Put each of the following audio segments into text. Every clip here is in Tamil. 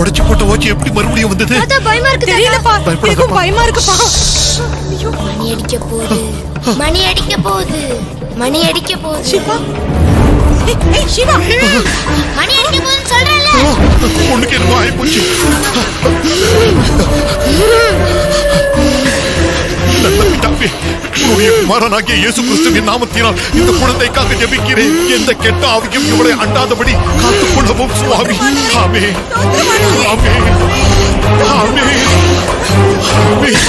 உடைச்சு போட்ட வாட்ச் எப்படி மறுபடியும் வந்தது? தாத்தா பயமா இருக்கு. தெரியலப்பா, எனக்கும் பயமா இருக்குப்பா. மணி அடிக்க போகுது, மணி அடிக்க போகுது, மணி அடிக்க போகுது. சிவா, ஏய் சிவா, மணி அடிக்க போகுதுன்னு சொல்றேன்ல. உனக்கு என்னமோ ஆயிப்போச்சு. நல்ல பிதாவே, உன்னுடைய குமாரனாகிய இயேசு கிறிஸ்துவின் நாமத்தினால் இந்த குழந்தைக்காக ஜெபிக்கிறேன். எந்த கெட்ட ஆவியும் இவளை அண்டாதபடி காத்துக் கொள்ளவும் சுவாமி. ஆமென், ஆமென், ஆமென், ஆமென்.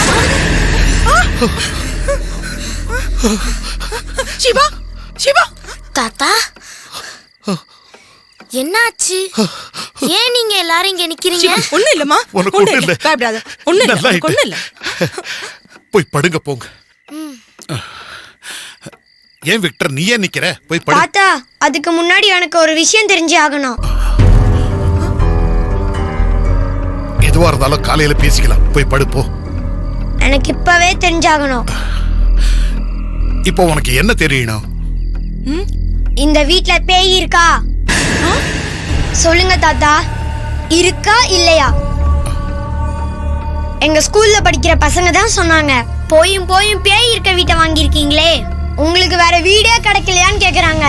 சிவா, சிவா. தாத்தா என்னாச்சு? ஏன் நீங்க எல்லாரும் இங்க நிக்கிறீங்க? ஒண்ணு இல்லம்மா, உனக்கு ஒண்ணு ஒண்ணு இல்ல. இல்ல. பயப்படாத. ஒண்ணு இல்ல, நல்லா ஒண்ணு இல்ல. போய் படுங்க போங்க. ஏன் விக்டர் நீ ஏன் நிக்கிற? போய் படு. தாத்தா அதுக்கு முன்னாடி எனக்கு ஒரு விஷயம் தெரிஞ்சு ஆகணும். எதுவா இருந்தாலும் காலையில பேசிக்கலாம். போய் படு போ. எனக்கு இப்பவே தெரிஞ்சாகணும். இப்போ உனக்கு என்ன தெரியணும்? இந்த வீட்ல பேய் இருக்கா? சொல்லுங்க தாத்தா, இருக்கா இல்லையா? எங்க ஸ்கூல்ல படிக்கிற பசங்க தான் சொன்னாங்க. போயும் போயும் பேய் இருக்க வீட்டை வாங்கியிருக்கீங்களே, உங்களுக்கு வேற வீடே கிடைக்கலையான்னு கேக்குறாங்க.